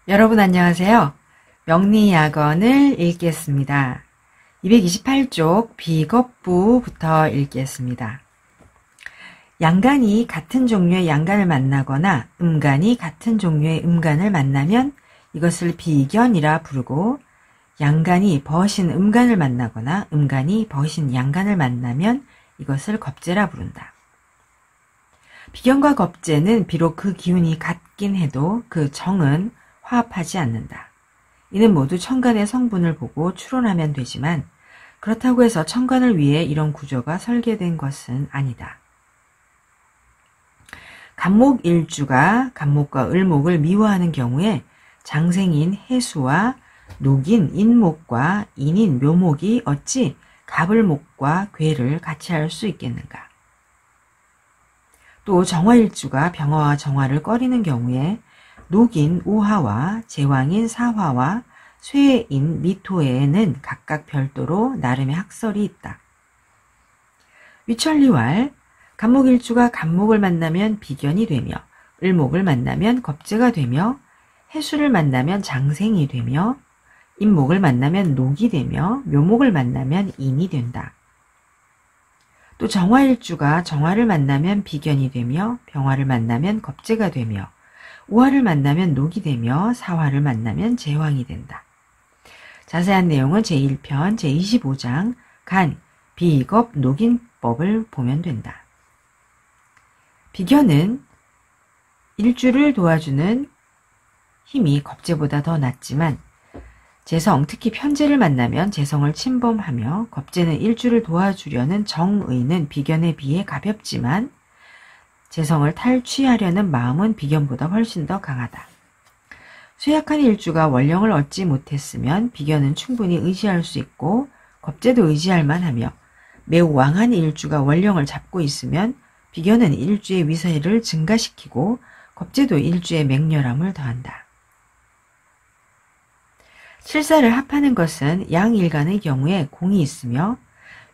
여러분 안녕하세요. 명리학원을 읽겠습니다. 228쪽 비겁부부터 읽겠습니다. 양간이 같은 종류의 양간을 만나거나 음간이 같은 종류의 음간을 만나면 이것을 비견이라 부르고, 양간이 벗인 음간을 만나거나 음간이 벗인 양간을 만나면 이것을 겁재라 부른다. 비견과 겁재는 비록 그 기운이 같긴 해도 그 정은 화합하지 않는다. 이는 모두 천간의 성분을 보고 추론하면 되지만 그렇다고 해서 천간을 위해 이런 구조가 설계된 것은 아니다. 간목일주가 간목과 을목을 미워하는 경우에 장생인 해수와 녹인 인목과 인인 묘목이 어찌 갑을목과 괴를 같이 할 수 있겠는가. 또 정화일주가 병화와 정화를 꺼리는 경우에 녹인 우화와 제왕인 사화와 쇠인 미토에는 각각 별도로 나름의 학설이 있다. 위천리왈 간목일주가 간목을 만나면 비견이 되며 을목을 만나면 겁재가 되며 해수를 만나면 장생이 되며 인목을 만나면 녹이 되며 묘목을 만나면 인이 된다. 또 정화일주가 정화를 만나면 비견이 되며 병화를 만나면 겁재가 되며 우화를 만나면 녹이 되며 사화를 만나면 제왕이 된다. 자세한 내용은 제1편 제25장 간, 비겁, 녹인법을 보면 된다. 비견은 일주를 도와주는 힘이 겁재보다 더 낮지만 재성, 특히 편재를 만나면 재성을 침범하며, 겁재는 일주를 도와주려는 정의는 비견에 비해 가볍지만 재성을 탈취하려는 마음은 비견보다 훨씬 더 강하다. 쇠약한 일주가 원령을 얻지 못했으면 비견은 충분히 의지할 수 있고 겁재도 의지할 만하며, 매우 왕한 일주가 원령을 잡고 있으면 비견은 일주의 위세를 증가시키고 겁재도 일주의 맹렬함을 더한다. 칠사를 합하는 것은 양일간의 경우에 공이 있으며,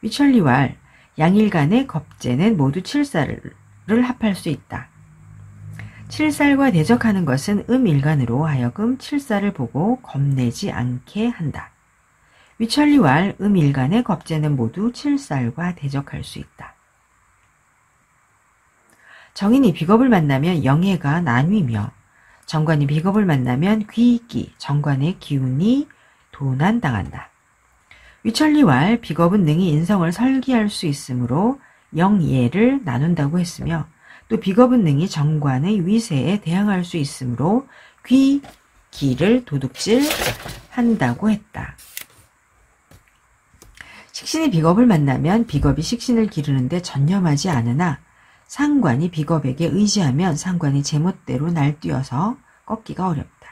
위천리왈 양일간의 겁재는 모두 칠사를 합할 수 있다. 칠살과 대적하는 것은 음일간으로 하여금 칠사를 보고 겁내지 않게 한다. 위천리왈 음일간의 겁재는 모두 칠살과 대적할 수 있다. 정인이 비겁을 만나면 영예가 나뉘며, 정관이 비겁을 만나면 귀기, 정관의 기운이 도난당한다. 위천리왈 비겁은 능히 인성을 설기할 수 있으므로 영예를 나눈다고 했으며, 또 비겁은 능히 정관의 위세에 대항할 수 있으므로 귀기를 도둑질한다고 했다. 식신이 비겁을 만나면 비겁이 식신을 기르는데 전념하지 않으나, 상관이 비겁에게 의지하면 상관이 제멋대로 날뛰어서 꺾기가 어렵다.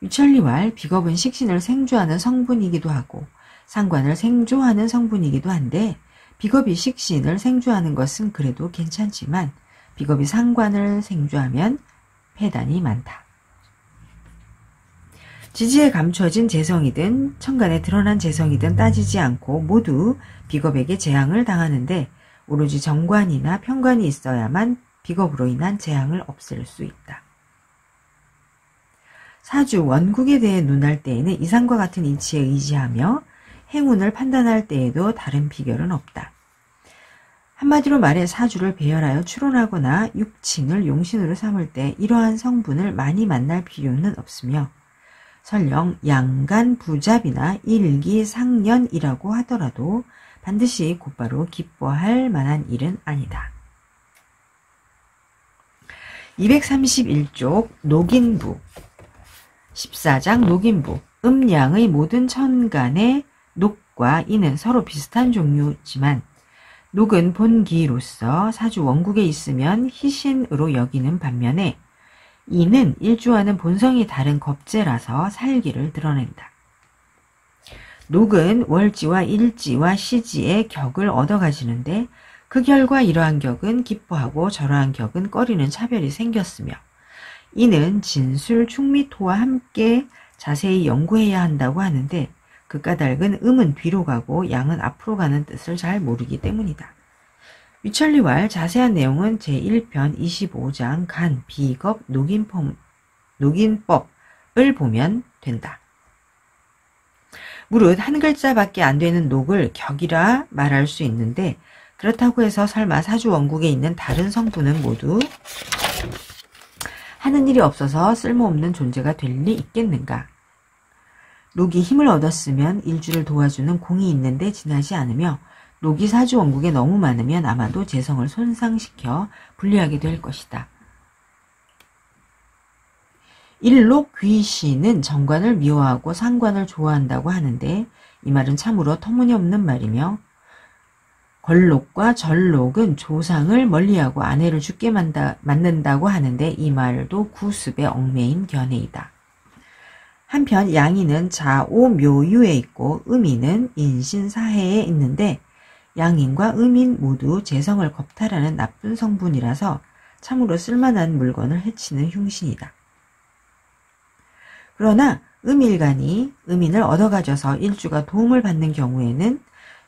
위천리왈 비겁은 식신을 생조하는 성분이기도 하고 상관을 생조하는 성분이기도 한데, 비겁이 식신을 생조하는 것은 그래도 괜찮지만 비겁이 상관을 생조하면 폐단이 많다. 지지에 감춰진 재성이든 천간에 드러난 재성이든 따지지 않고 모두 비겁에게 재앙을 당하는데, 오로지 정관이나 편관이 있어야만 비겁으로 인한 재앙을 없앨 수 있다. 사주 원국에 대해 논할 때에는 이상과 같은 이치에 의지하며 행운을 판단할 때에도 다른 비결은 없다. 한마디로 말해 사주를 배열하여 추론하거나 육친을 용신으로 삼을 때 이러한 성분을 많이 만날 필요는 없으며, 설령 양간 부잡이나 일기상년이라고 하더라도 반드시 곧바로 기뻐할 만한 일은 아니다. 231쪽 녹인부 14장 녹인부 음양의 모든 천간의 녹과 인은 서로 비슷한 종류지만, 녹은 본기로서 사주 원국에 있으면 희신으로 여기는 반면에 인은 일주와는 본성이 다른 겁재라서 살기를 드러낸다. 녹은 월지와 일지와 시지의 격을 얻어가지는데, 그 결과 이러한 격은 기뻐하고 저러한 격은 꺼리는 차별이 생겼으며, 이는 진술, 충미토와 함께 자세히 연구해야 한다고 하는데, 그 까닭은 음은 뒤로 가고 양은 앞으로 가는 뜻을 잘 모르기 때문이다. 위천리왈 자세한 내용은 제1편 25장 간, 비겁, 녹인법 보면 된다. 무릇 한 글자밖에 안 되는 녹을 격이라 말할 수 있는데 그렇다고 해서 설마 사주 원국에 있는 다른 성분은 모두 하는 일이 없어서 쓸모없는 존재가 될 리 있겠는가? 녹이 힘을 얻었으면 일주를 도와주는 공이 있는데 지나지 않으며 녹이 사주 원국에 너무 많으면 아마도 재성을 손상시켜 불리하게 될 것이다. 일록 귀시는 정관을 미워하고 상관을 좋아한다고 하는데 이 말은 참으로 터무니없는 말이며 걸록과 절록은 조상을 멀리하고 아내를 죽게 만든다고 하는데 이 말도 구습에 얽매인 견해이다. 한편 양인은 자오묘유에 있고 음인은 인신사해에 있는데 양인과 음인 모두 재성을 겁탈하는 나쁜 성분이라서 참으로 쓸만한 물건을 해치는 흉신이다. 그러나 음일간이 음인을 얻어가져서 일주가 도움을 받는 경우에는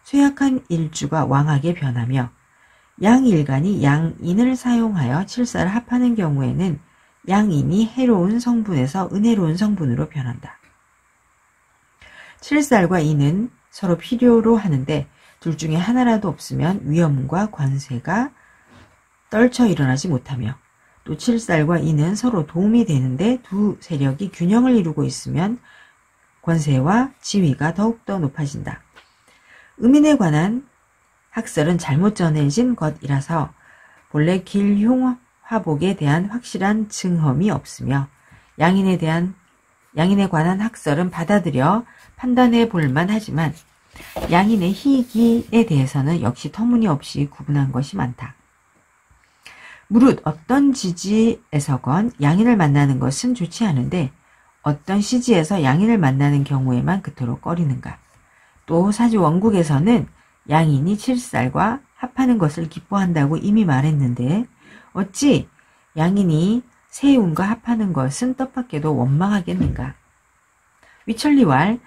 쇠약한 일주가 왕하게 변하며 양일간이 양인을 사용하여 칠사를 합하는 경우에는 양인이 해로운 성분에서 은혜로운 성분으로 변한다. 칠살과 인은 서로 필요로 하는데 둘 중에 하나라도 없으면 위험과 관세가 떨쳐 일어나지 못하며 또 칠살과 인은 서로 도움이 되는데 두 세력이 균형을 이루고 있으면 권세와 지위가 더욱더 높아진다. 음인에 관한 학설은 잘못 전해진 것이라서 본래 길흉 화복에 대한 확실한 증험이 없으며 양인에 관한 학설은 받아들여 판단해 볼만 하지만 양인의 희기에 대해서는 역시 터무니없이 구분한 것이 많다. 무릇 어떤 지지에서건 양인을 만나는 것은 좋지 않은데 어떤 시지에서 양인을 만나는 경우에만 그토록 꺼리는가. 또 사주 원국에서는 양인이 칠살과 합하는 것을 기뻐한다고 이미 말했는데 어찌 양인이 세운과 합하는 것은 뜻밖에도 원망하겠는가. 위천리왈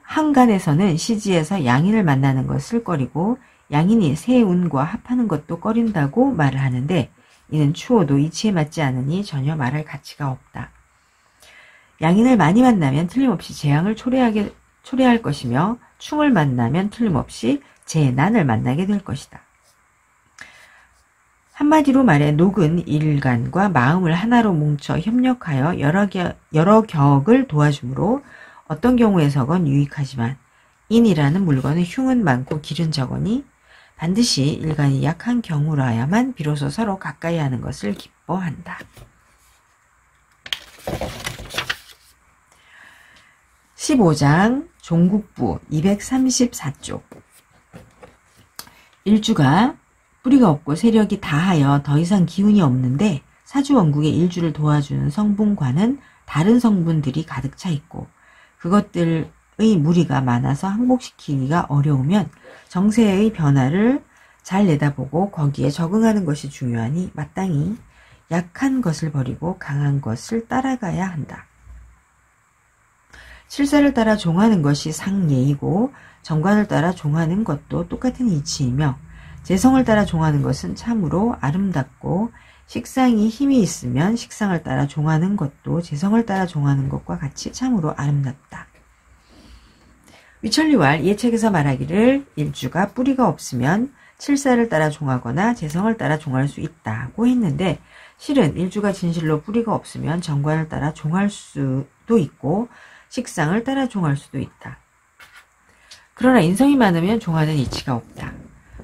한간에서는 시지에서 양인을 만나는 것을 꺼리고 양인이 세운과 합하는 것도 꺼린다고 말을 하는데 이는 추호도 이치에 맞지 않으니 전혀 말할 가치가 없다. 양인을 많이 만나면 틀림없이 재앙을 초래할 것이며 충을 만나면 틀림없이 재난을 만나게 될 것이다. 한마디로 말해 녹은 일간과 마음을 하나로 뭉쳐 협력하여 여러 격을 도와주므로 어떤 경우에서건 유익하지만 인이라는 물건은 흉은 많고 길은 적으니 반드시 일간이 약한 경우라야만 비로소 서로 가까이 하는 것을 기뻐한다. 15장 종국부 234쪽 일주가 뿌리가 없고 세력이 다하여 더 이상 기운이 없는데 사주원국의 일주를 도와주는 성분과는 다른 성분들이 가득 차 있고 그것들의 무리가 많아서 항복시키기가 어려우면 정세의 변화를 잘 내다보고 거기에 적응하는 것이 중요하니 마땅히 약한 것을 버리고 강한 것을 따라가야 한다. 칠사를 따라 종하는 것이 상예이고 정관을 따라 종하는 것도 똑같은 이치이며 재성을 따라 종하는 것은 참으로 아름답고 식상이 힘이 있으면 식상을 따라 종하는 것도 재성을 따라 종하는 것과 같이 참으로 아름답다. 위천리왈 예책에서 말하기를 일주가 뿌리가 없으면 칠사를 따라 종하거나 재성을 따라 종할 수 있다고 했는데 실은 일주가 진실로 뿌리가 없으면 정관을 따라 종할 수도 있고 식상을 따라 종할 수도 있다. 그러나 인성이 많으면 종하는 이치가 없다.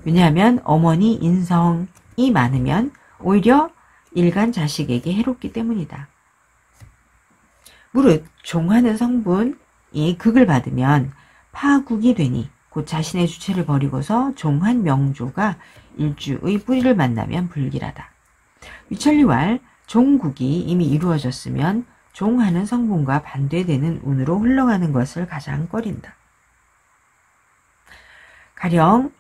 왜냐하면 어머니 인성이 많으면 오히려 일간 자식에게 해롭기 때문이다. 무릇 종하는 성분이 극을 받으면 파국이 되니 곧 자신의 주체를 버리고서 종한 명조가 일주의 뿌리를 만나면 불길하다. 위천리왈 종국이 이미 이루어졌으면 종하는 성분과 반대되는 운으로 흘러가는 것을 가장 꺼린다. 가령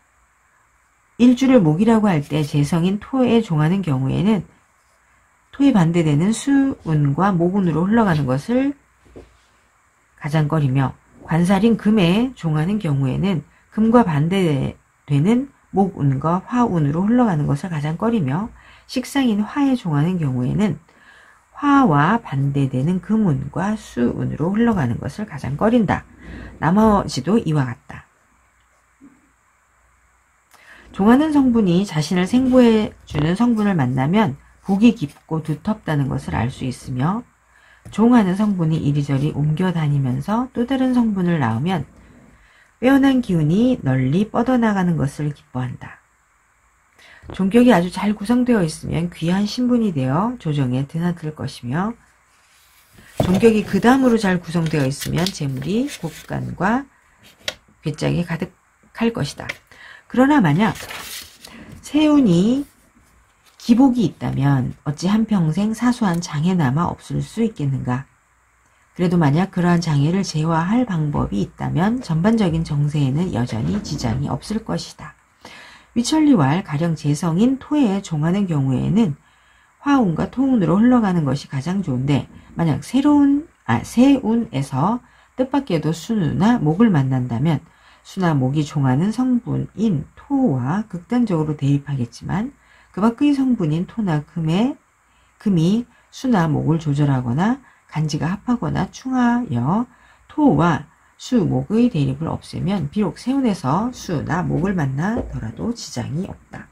일주를 목이라고 할 때 재성인 토에 종하는 경우에는 토에 반대되는 수운과 목운으로 흘러가는 것을 가장 꺼리며 관살인 금에 종하는 경우에는 금과 반대되는 목운과 화운으로 흘러가는 것을 가장 꺼리며 식상인 화에 종하는 경우에는 화와 반대되는 금운과 수운으로 흘러가는 것을 가장 꺼린다. 나머지도 이와 같다. 종하는 성분이 자신을 생부해주는 성분을 만나면 복이 깊고 두텁다는 것을 알 수 있으며, 종하는 성분이 이리저리 옮겨 다니면서 또 다른 성분을 낳으면 빼어난 기운이 널리 뻗어나가는 것을 기뻐한다. 종격이 아주 잘 구성되어 있으면 귀한 신분이 되어 조정에 드나들 것이며, 종격이 그 다음으로 잘 구성되어 있으면 재물이 곳간과 괴짝에 가득할 것이다. 그러나 만약 세운이 기복이 있다면 어찌 한평생 사소한 장애나마 없을 수 있겠는가. 그래도 만약 그러한 장애를 제어할 방법이 있다면 전반적인 정세에는 여전히 지장이 없을 것이다. 위천리왈 가령 재성인 토에 종하는 경우에는 화운과 토운으로 흘러가는 것이 가장 좋은데, 만약 세운에서 뜻밖에도 수나 목을 만난다면 수나 목이 종하는 성분인 토와 극단적으로 대립하겠지만, 그 밖의 성분인 토나 금이 수나 목을 조절하거나 간지가 합하거나 충하여 토와 수, 목의 대립을 없애면 비록 세운에서 수나 목을 만나더라도 지장이 없다.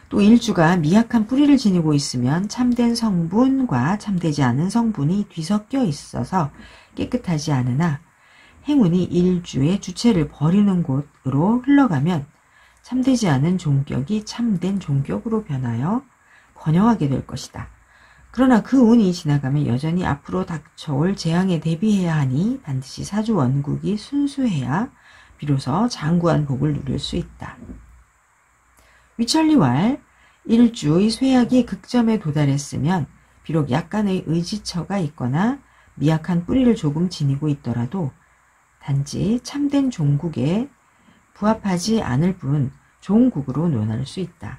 또 일주가 미약한 뿌리를 지니고 있으면 참된 성분과 참되지 않은 성분이 뒤섞여 있어서 깨끗하지 않으나, 행운이 일주의 주체를 버리는 곳으로 흘러가면 참되지 않은 종격이 참된 종격으로 변하여 번영하게 될 것이다. 그러나 그 운이 지나가면 여전히 앞으로 닥쳐올 재앙에 대비해야 하니 반드시 사주 원국이 순수해야 비로소 장구한 복을 누릴 수 있다. 위천리왈 일주의 쇠약이 극점에 도달했으면 비록 약간의 의지처가 있거나 미약한 뿌리를 조금 지니고 있더라도 단지 참된 종국에 부합하지 않을 뿐 종국으로 논할 수 있다.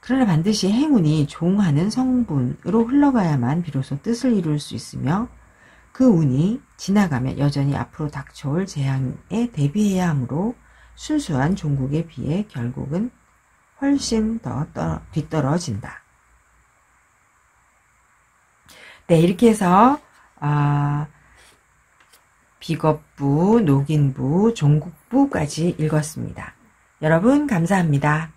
그러나 반드시 행운이 종하는 성분으로 흘러가야만 비로소 뜻을 이룰 수 있으며, 그 운이 지나가면 여전히 앞으로 닥쳐올 재앙에 대비해야 하므로 순수한 종국에 비해 결국은 훨씬 더 뒤떨어진다. 네, 이렇게 해서 비겁부, 녹인부, 종국부까지 읽었습니다. 여러분 감사합니다.